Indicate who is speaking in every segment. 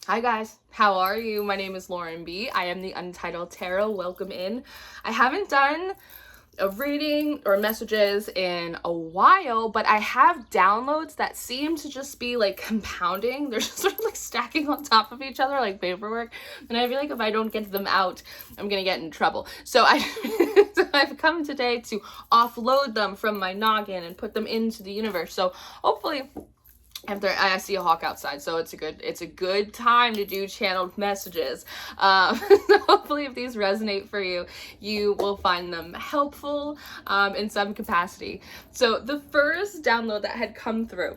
Speaker 1: Hi guys, how are you? My name is Lauren B. I am the Untitled Tarot. Welcome in. I haven't done a reading or messages in a while, but I have downloads that seem to just be like compounding. They're just sort of like stacking on top of each other like paperwork, and I feel like if I don't get them out, I'm gonna get in trouble. So I've come today to offload them from my noggin and put them into the universe. So hopefully, I see a hawk outside, so it's a good time to do channeled messages. So hopefully if these resonate for you, you will find them helpful in some capacity. So the first download that had come through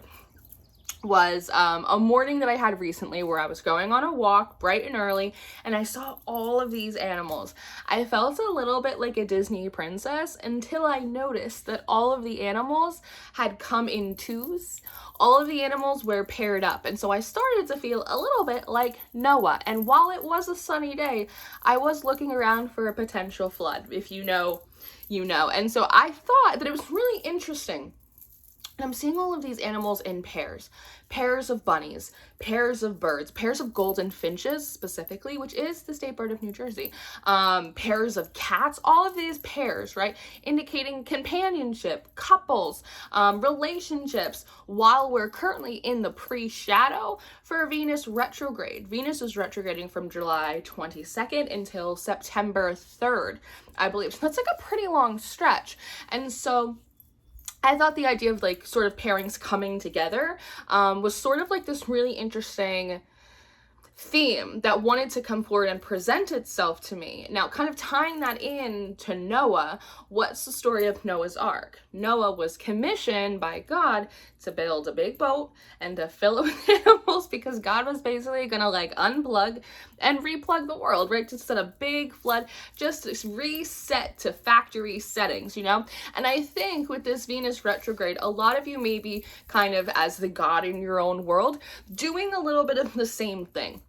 Speaker 1: was a morning that I had recently where I was going on a walk bright and early, and I saw all of these animals. I felt a little bit like a Disney princess until I noticed that all of the animals had come in twos. All of the animals were paired up, and so I started to feel a little bit like Noah. And while it was a sunny day, I was looking around for a potential flood. If you know, you know. And so I thought that it was really interesting. And I'm seeing all of these animals in pairs of bunnies, pairs of birds, pairs of golden finches specifically, which is the state bird of New Jersey, pairs of cats, all of these pairs, right, indicating companionship, couples, relationships, while we're currently in the pre-shadow for Venus retrograde. Venus is retrograding from July 22nd until September 3rd, I believe. So that's like a pretty long stretch. And so I thought the idea of like sort of pairings coming together was sort of like this really interesting theme that wanted to come forward and present itself to me. Now, kind of tying that in to Noah, what's the story of Noah's Ark? Noah was commissioned by God to build a big boat and to fill it with animals because God was basically gonna like unplug and replug the world, right? Just set a big flood, just reset to factory settings, you know? And I think with this Venus retrograde, a lot of you may be kind of as the God in your own world, doing a little bit of the same thing.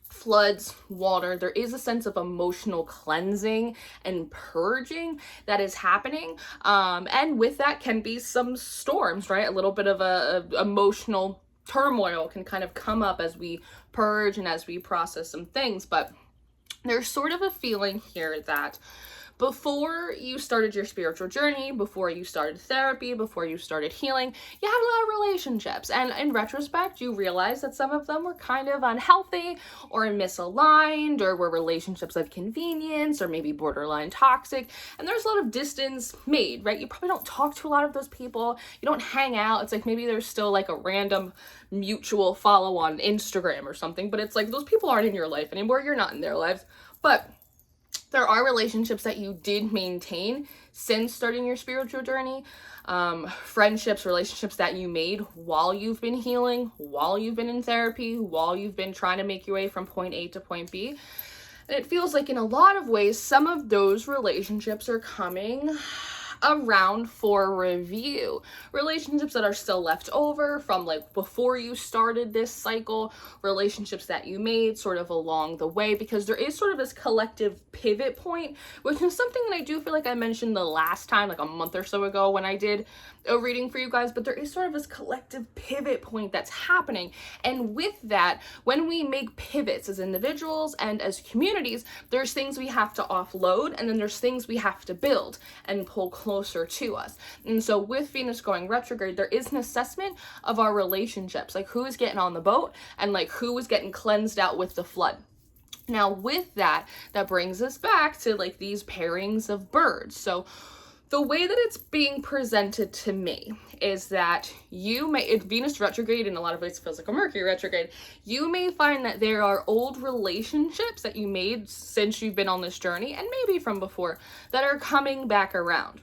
Speaker 1: Floods, water, there is a sense of emotional cleansing and purging that is happening. And with that can be some storms, right? A little bit of a emotional turmoil can kind of come up as we purge and as we process some things. But there's sort of a feeling here that before you started your spiritual journey, before you started therapy, before you started healing, you had a lot of relationships. And in retrospect, you realize that some of them were kind of unhealthy or misaligned, or were relationships of convenience, or maybe borderline toxic. And there's a lot of distance made, right? You probably don't talk to a lot of those people. You don't hang out. It's like maybe there's still like a random mutual follow on Instagram or something, but it's like those people aren't in your life anymore. You're not in their lives. But there are relationships that you did maintain since starting your spiritual journey, friendships, relationships that you made while you've been healing, while you've been in therapy, while you've been trying to make your way from point A to point B. And it feels like in a lot of ways, some of those relationships are coming around for review. Relationships that are still left over from like before you started this cycle, relationships that you made sort of along the way, because there is sort of this collective pivot point, which is something that I do feel like I mentioned the last time, like a month or so ago when I did a reading for you guys, but there is sort of this collective pivot point that's happening. And with that, when we make pivots as individuals and as communities, there's things we have to offload, and then there's things we have to build and pull closer to us. And so with Venus going retrograde, there is an assessment of our relationships, like who is getting on the boat and like who is getting cleansed out with the flood. Now with that, that brings us back to like these pairings of birds. So the way that it's being presented to me is that you may, Venus retrograde in a lot of ways feels like a Mercury retrograde, you may find that there are old relationships that you made since you've been on this journey, and maybe from before, that are coming back around.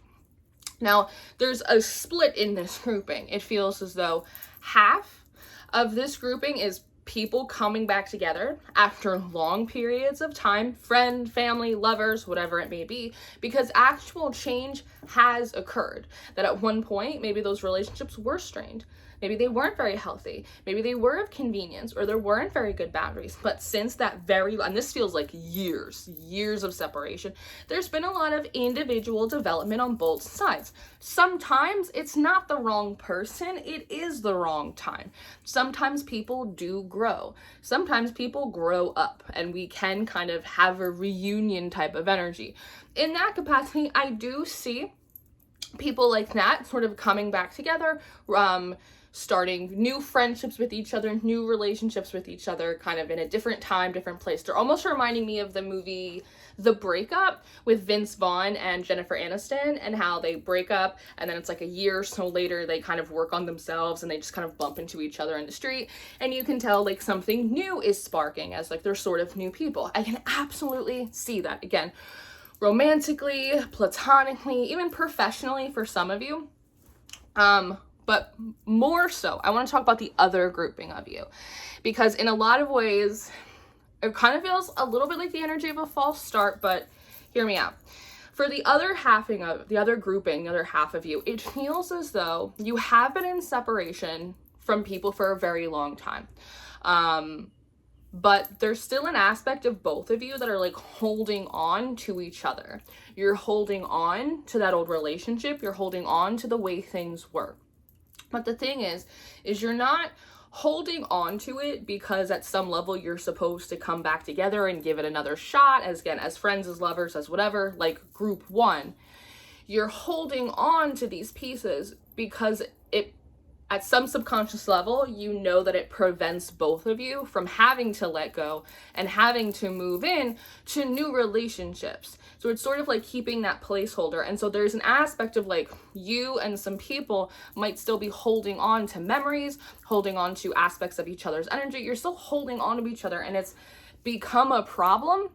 Speaker 1: Now, there's a split in this grouping. It feels as though half of this grouping is people coming back together after long periods of time, friend, family, lovers, whatever it may be, because actual change has occurred. That at one point, maybe those relationships were strained. Maybe they weren't very healthy. Maybe they were of convenience, or there weren't very good boundaries. But since that and this feels like years of separation, there's been a lot of individual development on both sides. Sometimes it's not the wrong person, it is the wrong time. Sometimes people do grow. Sometimes people grow up, and we can kind of have a reunion type of energy. In that capacity, I do see people like that sort of coming back together, starting new friendships with each other, new relationships with each other, kind of in a different time, different place. They're almost reminding me of the movie The Breakup with Vince Vaughn and Jennifer Aniston, and how they break up and then it's like a year or so later they kind of work on themselves and they just kind of bump into each other in the street, and you can tell like something new is sparking as like they're sort of new people. I can absolutely see that, again, romantically, platonically, even professionally for some of you. But more so, I want to talk about the other grouping of you, because in a lot of ways, it kind of feels a little bit like the energy of a false start, but hear me out. For the other half of you, it feels as though you have been in separation from people for a very long time. But there's still an aspect of both of you that are like holding on to each other. You're holding on to that old relationship. You're holding on to the way things were. But the thing is you're not holding on to it because at some level you're supposed to come back together and give it another shot, as again, as friends, as lovers, as whatever, like group one. You're holding on to these pieces because it, at some subconscious level, you know that it prevents both of you from having to let go and having to move in to new relationships. So it's sort of like keeping that placeholder. And so there's an aspect of like you and some people might still be holding on to memories, holding on to aspects of each other's energy. You're still holding on to each other, and it's become a problem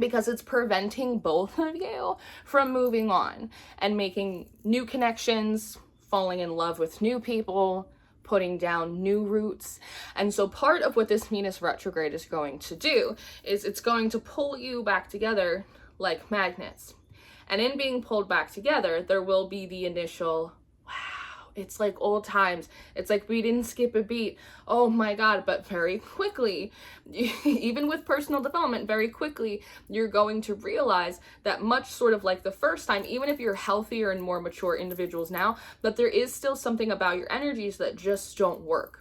Speaker 1: because it's preventing both of you from moving on and making new connections, falling in love with new people, putting down new roots. And so part of what this Venus retrograde is going to do is it's going to pull you back together like magnets. And in being pulled back together, there will be the initial, wow, it's like old times. It's like we didn't skip a beat. Oh my God. But very quickly, even with personal development, very quickly, you're going to realize that much sort of like the first time, even if you're healthier and more mature individuals now, that there is still something about your energies that just don't work.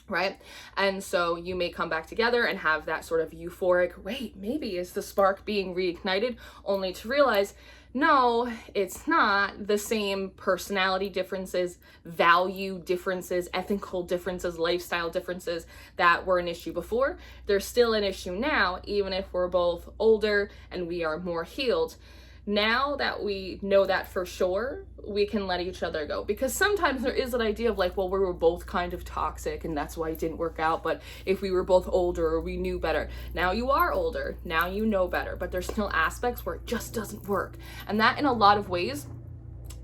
Speaker 1: Right? And so you may come back together and have that sort of euphoric, wait, maybe is the spark being reignited, only to realize, no, it's not. The same personality differences, value differences, ethical differences, lifestyle differences that were an issue before. They're still an issue now, even if we're both older and we are more healed. Now that we know that for sure, we can let each other go. Because sometimes there is an idea of like, well, we were both kind of toxic and that's why it didn't work out. But if we were both older or we knew better, now you are older, now you know better, but there's still aspects where it just doesn't work. And that in a lot of ways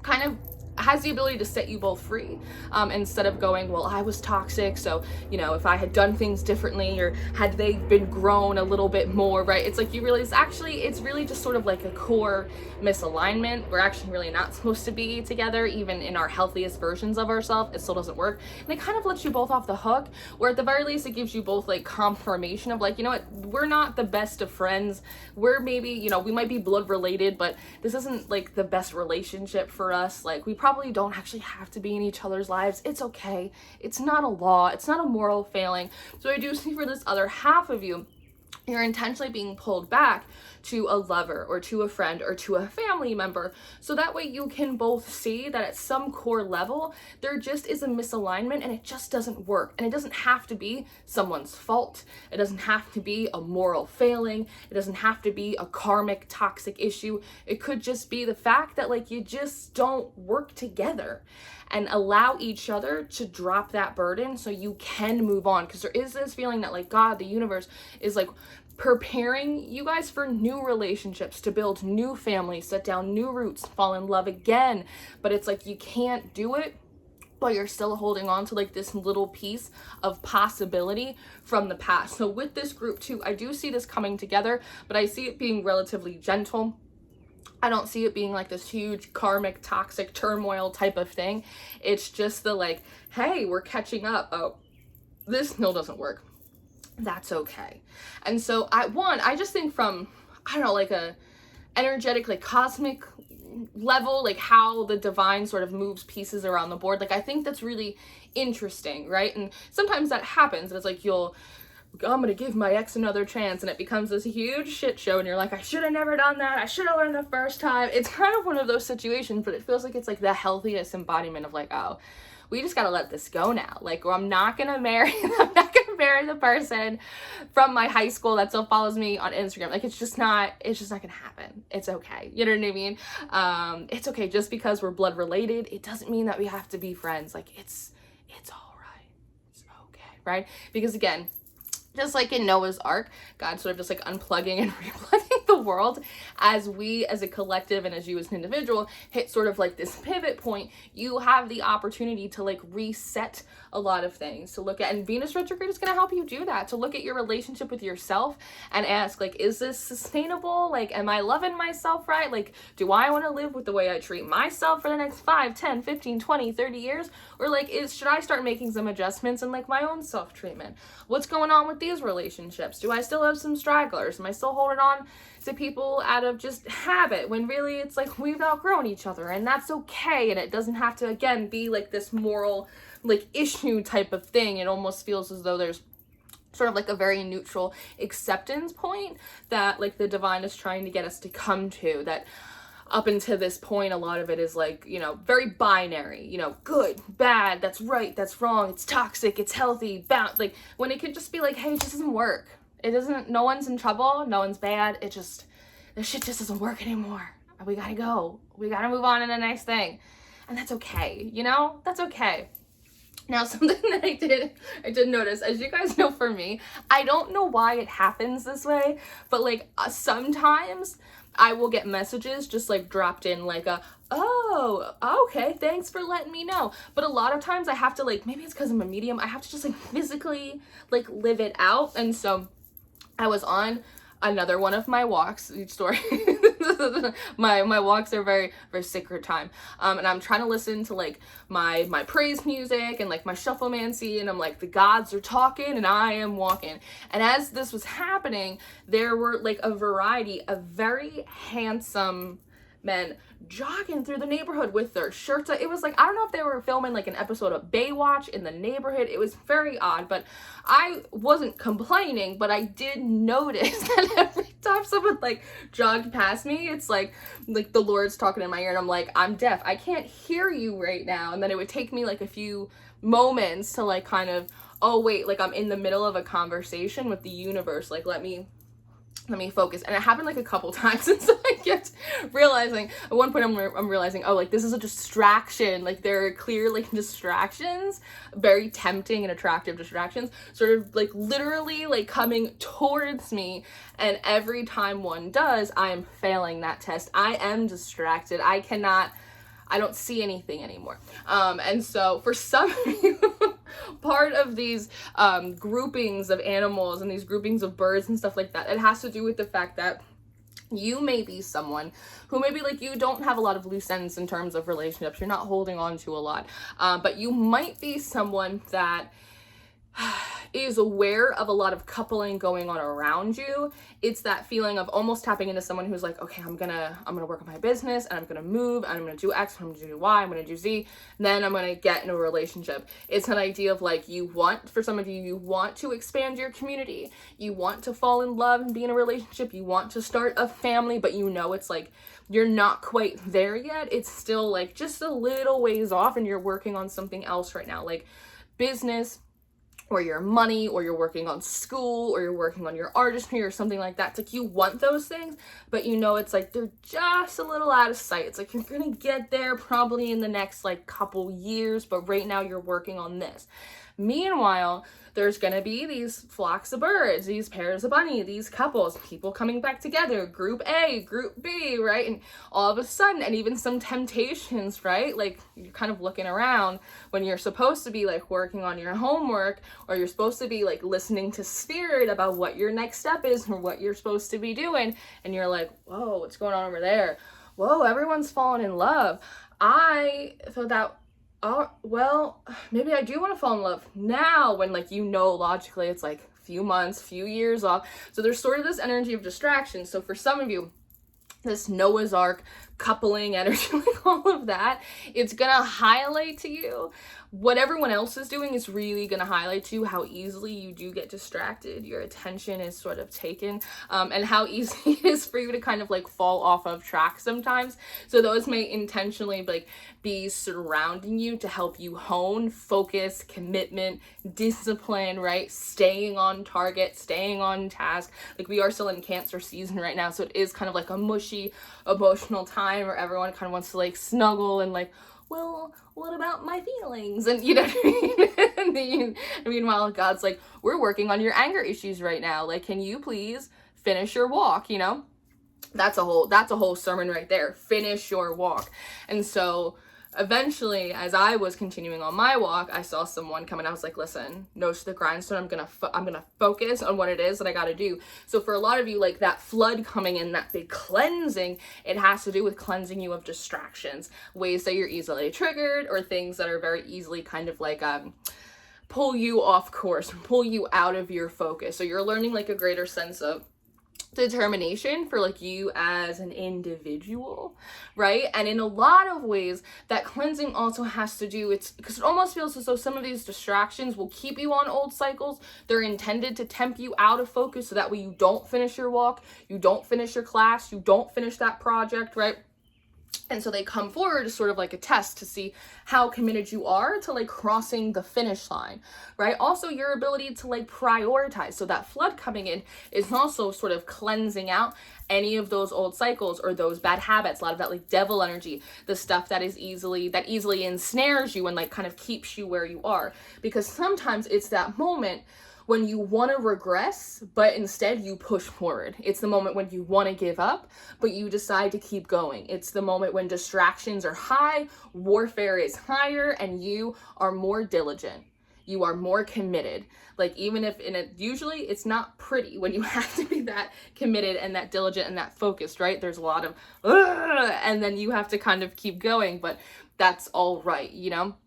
Speaker 1: kind of has the ability to set you both free, instead of going, well, I was toxic, so, you know, if I had done things differently or had they been grown a little bit more, right? It's like you realize actually it's really just sort of like a core misalignment. We're actually really not supposed to be together, even in our healthiest versions of ourselves. It still doesn't work. And it kind of lets you both off the hook, where at the very least it gives you both like confirmation of like, you know what, we're not the best of friends. We're maybe, you know, we might be blood related, but this isn't like the best relationship for us. Like, we probably don't actually have to be in each other's lives. It's okay. It's not a law. It's not a moral failing. So I do see for this other half of you, you're intentionally being pulled back to a lover or to a friend or to a family member, so that way you can both see that at some core level there just is a misalignment and it just doesn't work. And it doesn't have to be someone's fault. It doesn't have to be a moral failing. It doesn't have to be a karmic toxic issue. It could just be the fact that like you just don't work together, and allow each other to drop that burden so you can move on. Because there is this feeling that like God, the universe, is like preparing you guys for new relationships, to build new families, set down new roots, fall in love again. But it's like you can't do it while you're still holding on to like this little piece of possibility from the past. So with this group too, I do see this coming together, but I see it being relatively gentle. I don't see it being like this huge karmic toxic turmoil type of thing. It's just the like, hey, we're catching up. Oh, this no doesn't work. That's okay. And so I just think from, I don't know, like a energetic, like cosmic level, like how the divine sort of moves pieces around the board. Like I think that's really interesting, right? And sometimes that happens. And it's like I'm gonna give my ex another chance, and it becomes this huge shit show, and you're like, I should have never done that, I should have learned the first time. It's kind of one of those situations, but it feels like it's like the healthiest embodiment of like, oh, we just gotta let this go now. Like, I'm not gonna marry the person from my high school that still follows me on Instagram. Like, it's just not gonna happen. It's okay. You know what I mean? It's okay. Just because we're blood related, it doesn't mean that we have to be friends. Like, it's all right. It's okay, right? Because again, just like in Noah's Ark, God sort of just like unplugging and replugging the world as we as a collective and as you as an individual hit sort of like this pivot point, you have the opportunity to like reset a lot of things, to look at, and Venus retrograde is going to help you do that, to look at your relationship with yourself and ask like, is this sustainable? Like, am I loving myself right? Like, do I want to live with the way I treat myself for the next 5, 10, 15, 20, 30 years? Or like, should I start making some adjustments in like my own self-treatment? What's going on with these relationships? Do I still have some stragglers? Am I still holding on to people out of just habit when really it's like we've outgrown each other, and that's okay, and it doesn't have to again be like this moral like issue type of thing. It almost feels as though there's sort of like a very neutral acceptance point that like the divine is trying to get us to come to, that up until this point, a lot of it is like, you know, very binary, you know, good, bad, that's right, that's wrong, it's toxic, it's healthy, bad. Like, when it could just be like, hey, it just doesn't work. It doesn't, no one's in trouble, no one's bad, it just, this shit just doesn't work anymore. We gotta go. We gotta move on to the next thing. And that's okay, you know? That's okay. Now, something that I did notice, as you guys know, for me, I don't know why it happens this way, but like sometimes I will get messages just like dropped in like oh, okay, thanks for letting me know. But a lot of times I have to like, maybe it's because I'm a medium, I have to just like physically like live it out. And so I was on another one of my walks, each story. my walks are very, very sacred time. And I'm trying to listen to like my praise music and like my shufflemancy, and I'm like, the gods are talking and I am walking. And as this was happening, there were like a variety of very handsome men jogging through the neighborhood with their shirts. It was like, I don't know if they were filming like an episode of Baywatch in the neighborhood. It was very odd, but I wasn't complaining, but I did notice that every time someone like jogged past me, it's like the Lord's talking in my ear, and I'm like, I'm deaf, I can't hear you right now. And then it would take me like a few moments to like kind of, oh wait, like I'm in the middle of a conversation with the universe, like let me focus. And it happened like a couple times, and so I kept realizing at one point I'm realizing, oh, like this is a distraction. Like there are clear like distractions, very tempting and attractive distractions, sort of like literally like coming towards me, and every time one does, I am failing that test. I am distracted. I don't see anything anymore. And so for some of you, part of these groupings of animals and these groupings of birds and stuff like that, it has to do with the fact that you may be someone who maybe like you don't have a lot of loose ends in terms of relationships. You're not holding on to a lot, but you might be someone that is aware of a lot of coupling going on around you. It's that feeling of almost tapping into someone who's like, okay, I'm gonna work on my business, and I'm gonna move, and I'm gonna do X, I'm gonna do Y, I'm gonna do Z, and then I'm gonna get in a relationship. It's an idea of like, for some of you, you want to expand your community, you want to fall in love and be in a relationship, you want to start a family, but you know it's like you're not quite there yet. It's still like just a little ways off, and you're working on something else right now, like business, or your money, or you're working on school, or you're working on your artistry or something like that. It's like you want those things, but you know it's like they're just a little out of sight. It's like you're gonna get there probably in the next like couple years, but right now you're working on this. Meanwhile, there's gonna be these flocks of birds, these pairs of bunny, these couples, people coming back together, group A, group B, right? And all of a sudden, and even some temptations, right? Like, you're kind of looking around when you're supposed to be like working on your homework, or you're supposed to be like listening to spirit about what your next step is or what you're supposed to be doing, and you're like, whoa, what's going on over there? Whoa, everyone's falling in love. I thought that, oh, well, maybe I do want to fall in love now, when like, you know, logically it's like few months, few years off. So there's sort of this energy of distraction. So for some of you, this Noah's Ark coupling energy, like all of that, it's gonna highlight to you what everyone else is doing. Is really gonna highlight to you how easily you do get distracted, your attention is sort of taken, and how easy it is for you to kind of like fall off of track sometimes. So those may intentionally like be surrounding you to help you hone focus, commitment, discipline, right? Staying on target, staying on task. Like, we are still in Cancer season right now, so it is kind of like a mushy emotional time where everyone kind of wants to like snuggle and like, well, what about my feelings? And you know what I mean? Meanwhile, God's like, we're working on your anger issues right now. Like, can you please finish your walk? You know, that's a whole sermon right there. Finish your walk. And so eventually, as I was continuing on my walk, I saw someone come and I was like, listen, nose to the grindstone. I'm gonna focus on what it is that I gotta do. So for a lot of you, like that flood coming in, that big cleansing, it has to do with cleansing you of distractions, ways that you're easily triggered, or things that are very easily kind of like pull you off course, pull you out of your focus. So you're learning like a greater sense of determination for like you as an individual, right? And in a lot of ways, that cleansing also has to do, it's because it almost feels as though some of these distractions will keep you on old cycles. They're intended to tempt you out of focus, so that way you don't finish your walk, you don't finish your class, you don't finish that project, right? And so they come forward as sort of like a test to see how committed you are to like crossing the finish line, right? Also, your ability to like prioritize. So that flood coming in is also sort of cleansing out any of those old cycles or those bad habits, a lot of that like devil energy, the stuff that easily ensnares you and like kind of keeps you where you are. Because sometimes it's that moment when you want to regress, but instead you push forward. It's the moment when you want to give up, but you decide to keep going. It's the moment when distractions are high, warfare is higher, and you are more diligent. You are more committed. Like, even if usually it's not pretty when you have to be that committed and that diligent and that focused, right? There's a lot of, and then you have to kind of keep going, but that's all right, you know?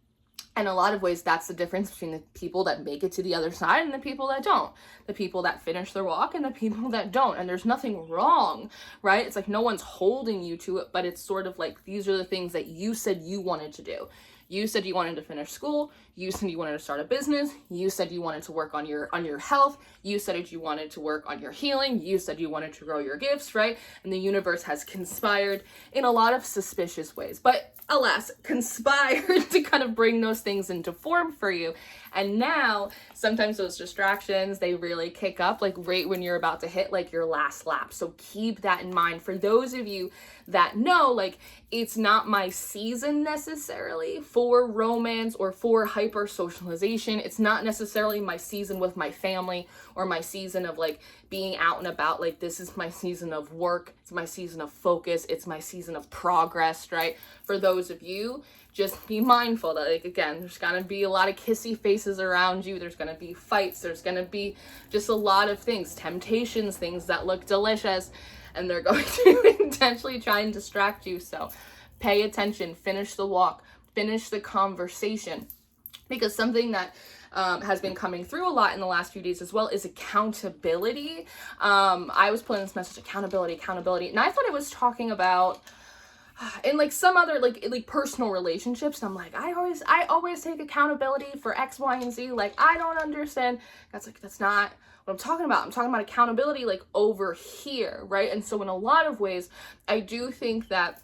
Speaker 1: In a lot of ways, that's the difference between the people that make it to the other side and the people that don't. The people that finish their walk and the people that don't. And there's nothing wrong, right? It's like no one's holding you to it, but it's sort of like, these are the things that you said you wanted to do. You said you wanted to finish school. You said you wanted to start a business. You said you wanted to work on your health. You said you wanted to work on your healing. You said you wanted to grow your gifts, right? And the universe has conspired in a lot of suspicious ways, but alas, conspired to kind of bring those things into form for you. And now, sometimes those distractions, they really kick up like right when you're about to hit like your last lap. So keep that in mind. For those of you that know, like, it's not my season necessarily for romance or for hyper socialization. It's not necessarily my season with my family or my season of like being out and about. Like, this is my season of work. It's my season of focus. It's my season of progress, right? For those of you, just be mindful that, like, again, there's gonna be a lot of kissy faces around you. There's gonna be fights. There's gonna be just a lot of things, temptations, things that look delicious, and they're going to intentionally try and distract you. So pay attention, finish the walk, finish the conversation. Because something that has been coming through a lot in the last few days as well is accountability. I was putting this message, accountability, and I thought it was talking about in like some other like personal relationships. And I'm like, I always take accountability for X, Y, and Z. Like, I don't understand. That's not what I'm talking about. I'm talking about accountability like over here, right? And so in a lot of ways, I do think that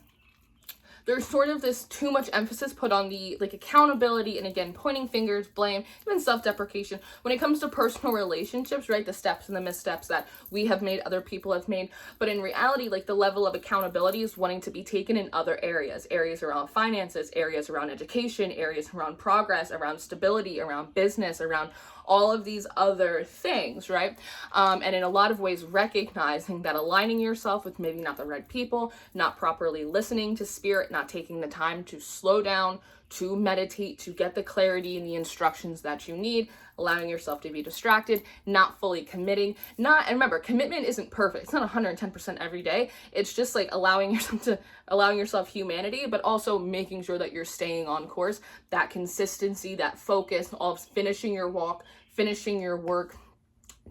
Speaker 1: there's sort of this too much emphasis put on the like accountability and again pointing fingers, blame, even self-deprecation when it comes to personal relationships, right? The steps and the missteps that we have made, other people have made. But in reality, like the level of accountability is wanting to be taken in other areas around finances, areas around education, areas around progress, around stability, around business, around all of these other things, right? And in a lot of ways, recognizing that aligning yourself with maybe not the right people, not properly listening to spirit, not taking the time to slow down, to meditate, to get the clarity and the instructions that you need, allowing yourself to be distracted, not fully committing, and remember, commitment isn't perfect. It's not 110% every day. It's just like allowing yourself humanity, but also making sure that you're staying on course, that consistency, that focus, all of finishing your walk, finishing your work,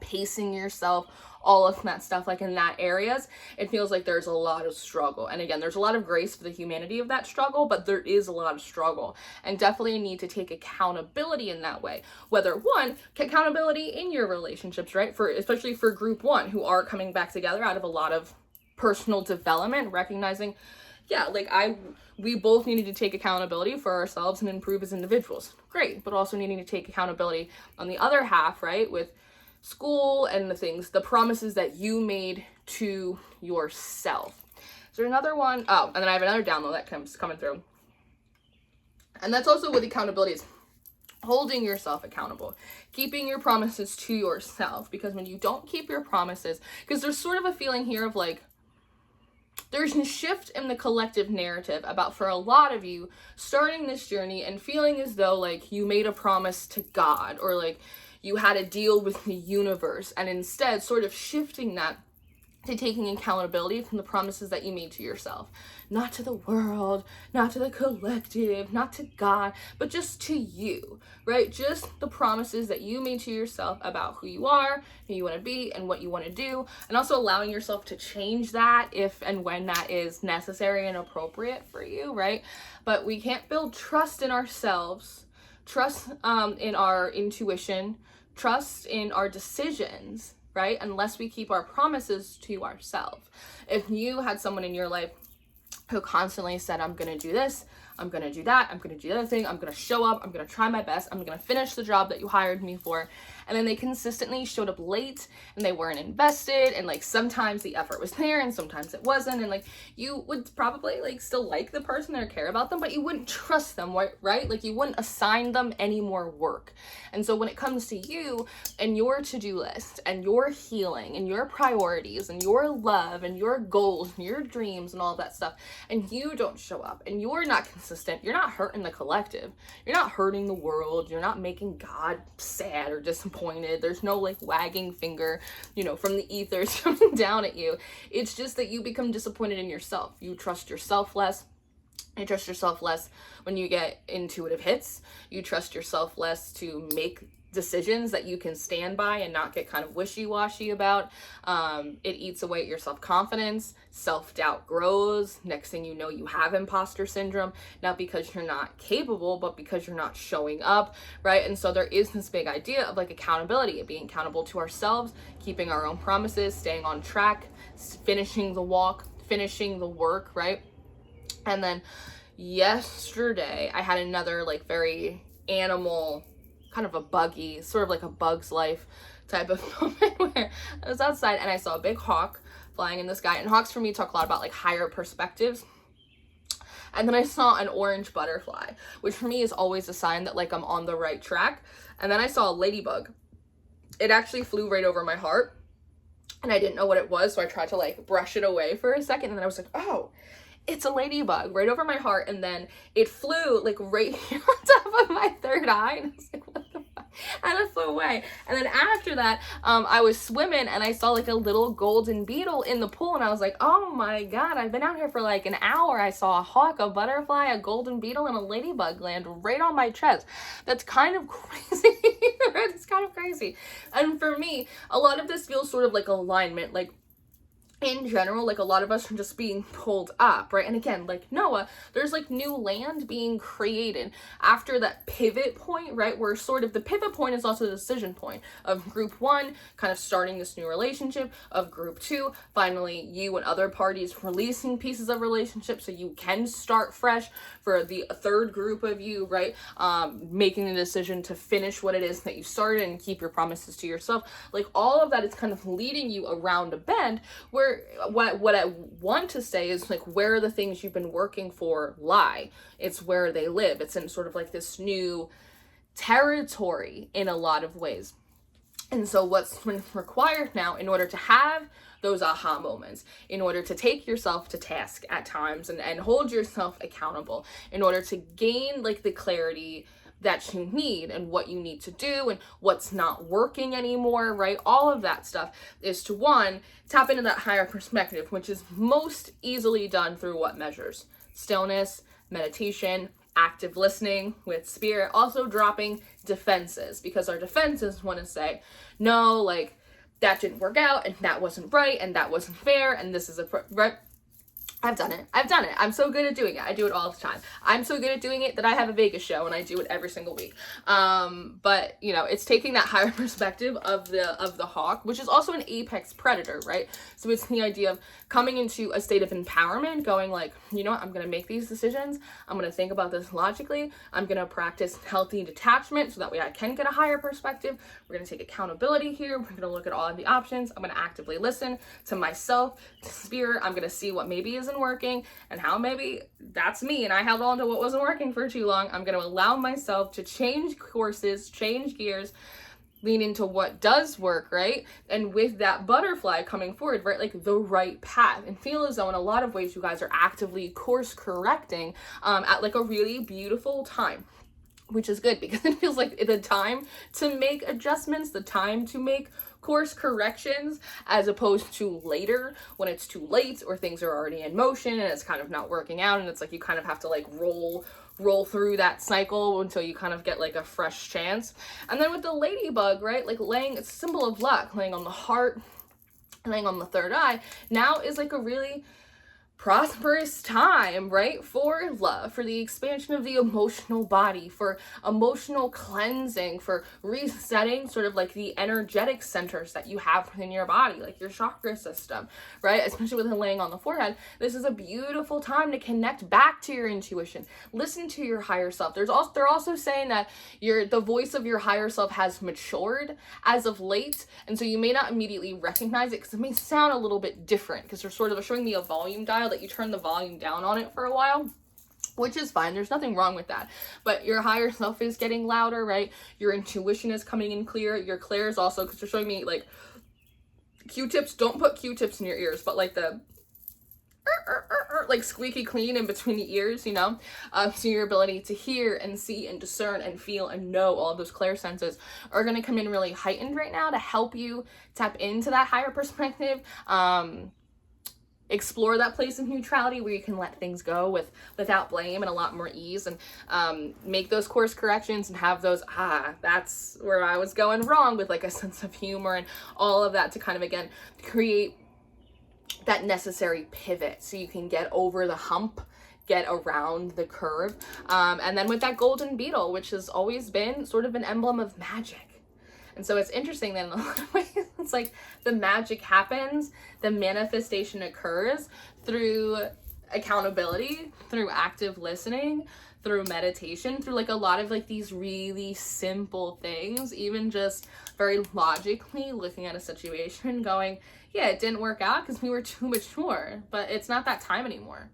Speaker 1: pacing yourself, all of that stuff, like in that areas, it feels like there's a lot of struggle. And again, there's a lot of grace for the humanity of that struggle, but there is a lot of struggle and definitely need to take accountability in that way. Whether one, accountability in your relationships, right? Especially for group one who are coming back together out of a lot of personal development, recognizing, yeah, like we both needed to take accountability for ourselves and improve as individuals. Great. But also needing to take accountability on the other half, right? With school and the promises that you made to yourself. Is there another one? Oh, and then I have another download that coming through. And that's also with accountability is holding yourself accountable, keeping your promises to yourself. Because when you don't keep your promises, because there's sort of a feeling here of like, there's a shift in the collective narrative about, for a lot of you, starting this journey and feeling as though like you made a promise to God or like you had a deal with the universe, and instead sort of shifting that to taking accountability from the promises that you made to yourself. Not to the world, not to the collective, not to God, but just to you, right? Just the promises that you made to yourself about who you are, who you want to be, and what you want to do, and also allowing yourself to change that if and when that is necessary and appropriate for you, right? But we can't build trust in ourselves, trust in our intuition, trust in our decisions, right? Unless we keep our promises to ourselves. If you had someone in your life who constantly said, I'm going to do this, I'm going to do that, I'm going to do the other thing, I'm going to show up, I'm going to try my best, I'm going to finish the job that you hired me for, and then they consistently showed up late and they weren't invested, and like sometimes the effort was there and sometimes it wasn't, and like you would probably like still like the person or care about them, but you wouldn't trust them, right? Like you wouldn't assign them any more work. And so when it comes to you and your to-do list and your healing and your priorities and your love and your goals and your dreams and all that stuff, and you don't show up and you're not consistent, you're not hurting the collective, you're not hurting the world, you're not making God sad or disappointed, there's no like wagging finger, from the ethers coming down at you. It's just that you become disappointed in yourself. You trust yourself less. You trust yourself less when you get intuitive hits. You trust yourself less to make decisions that you can stand by and not get kind of wishy-washy about. It eats away at your self-confidence. Self-doubt grows. Next thing you know, you have imposter syndrome, not because you're not capable, but because you're not showing up, right? And so there is this big idea of like accountability, of being accountable to ourselves, keeping our own promises, staying on track, finishing the walk, finishing the work, right? And then yesterday I had another like very animal, kind of a buggy, sort of like a Bug's Life type of moment where I was outside and I saw a big hawk flying in the sky. And hawks for me talk a lot about like higher perspectives. And then I saw an orange butterfly, which for me is always a sign that like I'm on the right track. And then I saw a ladybug. It actually flew right over my heart and I didn't know what it was. So I tried to like brush it away for a second. And then I was like, oh, it's a ladybug right over my heart. And then it flew like right here on top of my third eye. And I was like, what the fuck? And it flew away. And then after that, I was swimming and I saw like a little golden beetle in the pool. And I was like, oh my God, I've been out here for like an hour. I saw a hawk, a butterfly, a golden beetle, and a ladybug land right on my chest. That's kind of crazy. It's kind of crazy. And for me, a lot of this feels sort of like alignment. Like, in general, like a lot of us are just being pulled up, right? And again, like Noah, there's like new land being created after that pivot point, right? Where sort of the pivot point is also the decision point of group one kind of starting this new relationship, of group two, finally you and other parties releasing pieces of relationship so you can start fresh, for the third group of you, right? Making the decision to finish what it is that you started and keep your promises to yourself. Like all of that is kind of leading you around a bend where what I want to say is like where the things you've been working for lie. It's where they live. It's in sort of like this new territory in a lot of ways. And so what's required now in order to have those aha moments, in order to take yourself to task at times and hold yourself accountable, in order to gain like the clarity that you need and what you need to do and what's not working anymore, right? All of that stuff is to, one, tap into that higher perspective, which is most easily done through what measures? Stillness, meditation, active listening with spirit, also dropping defenses, because our defenses want to say, no, like that didn't work out and that wasn't right and that wasn't fair and this is right. I've done it. I'm so good at doing it. I do it all the time. I'm so good at doing it that I have a Vegas show and I do it every single week. But you know, it's taking that higher perspective of the hawk, which is also an apex predator, right? So it's the idea of coming into a state of empowerment, going like, you know what, I'm going to make these decisions. I'm going to think about this logically. I'm going to practice healthy detachment so that way I can get a higher perspective. We're going to take accountability here. We're going to look at all of the options. I'm going to actively listen to myself, to spirit. I'm going to see what maybe isn't working and how maybe that's me and I held on to what wasn't working for too long. I'm going to allow myself to change courses, change gears, lean into what does work, right? And with that butterfly coming forward, right, like the right path, and feel as though in a lot of ways you guys are actively course correcting at like a really beautiful time, which is good because it feels like the time to make adjustments, the time to make course corrections, as opposed to later when it's too late or things are already in motion and it's kind of not working out and it's like you kind of have to like roll through that cycle until you kind of get like a fresh chance. And then with the ladybug, right, like laying, it's a symbol of luck, laying on the heart, laying on the third eye, now is like a really prosperous time, right, for love, for the expansion of the emotional body, for emotional cleansing, for resetting sort of like the energetic centers that you have within your body, like your chakra system, right? Especially with the laying on the forehead, this is a beautiful time to connect back to your intuition, listen to your higher self. They're also saying that the voice of your higher self has matured as of late, and so you may not immediately recognize it because it may sound a little bit different because they're sort of showing me a volume dial that you turn the volume down on it for a while, which is fine. There's nothing wrong with that. But your higher self is getting louder, right? Your intuition is coming in clear. Your clair is also, because they're showing me like Q-tips. Don't put Q-tips in your ears, but like the like squeaky clean in between the ears, you know? So your ability to hear and see and discern and feel and know all of those clair senses are going to come in really heightened right now to help you tap into that higher perspective. Explore that place of neutrality where you can let things go without blame and a lot more ease, and make those course corrections and have those, that's where I was going wrong, with like a sense of humor and all of that to kind of, again, create that necessary pivot so you can get over the hump, get around the curve. And then with that golden beetle, which has always been sort of an emblem of magic. And so it's interesting that in a lot of ways, it's like the magic happens, the manifestation occurs through accountability, through active listening, through meditation, through like a lot of like these really simple things, even just very logically looking at a situation going, yeah, it didn't work out because we were too mature, but it's not that time anymore.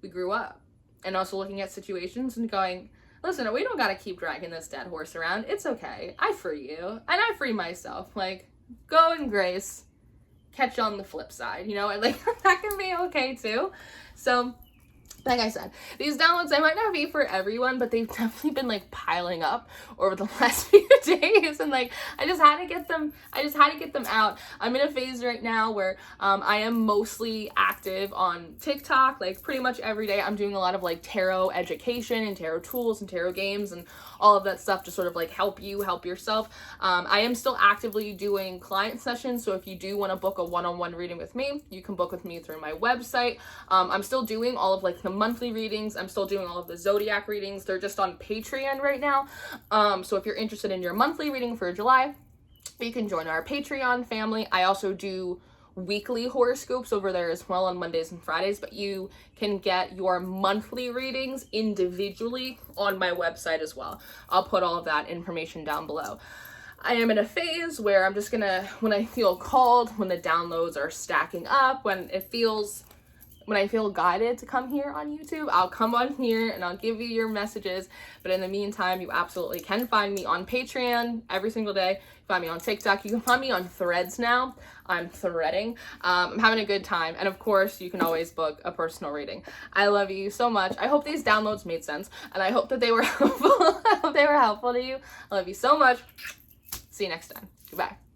Speaker 1: We grew up. And also looking at situations and going, listen, we don't gotta keep dragging this dead horse around. It's okay. I free you. And I free myself. Like, go in grace. Catch you on the flip side, you know? And like, that can be okay too. So like I said, these downloads, they might not be for everyone, but they've definitely been like piling up over the last few days, and like I just had to get them out. I'm in a phase right now where I am mostly active on TikTok, like pretty much every day. I'm doing a lot of like tarot education and tarot tools and tarot games and all of that stuff to sort of like help you help yourself. I am still actively doing client sessions, so if you do want to book a one-on-one reading with me, you can book with me through my website. I'm still doing all of like the monthly readings. I'm still doing all of the zodiac readings. They're just on Patreon right now. So if you're interested in your monthly reading for July, you can join our Patreon family. I also do weekly horoscopes over there as well on Mondays and Fridays, but you can get your monthly readings individually on my website as well. I'll put all of that information down below. I am in a phase where I'm just gonna, when I feel called, when the downloads are stacking up, when I feel guided to come here on YouTube, I'll come on here and I'll give you your messages. But in the meantime, you absolutely can find me on Patreon every single day. You find me on TikTok. You can find me on Threads now. I'm threading. I'm having a good time. And of course, you can always book a personal reading. I love you so much. I hope these downloads made sense, and I hope that they were helpful. I hope they were helpful to you. I love you so much. See you next time. Goodbye.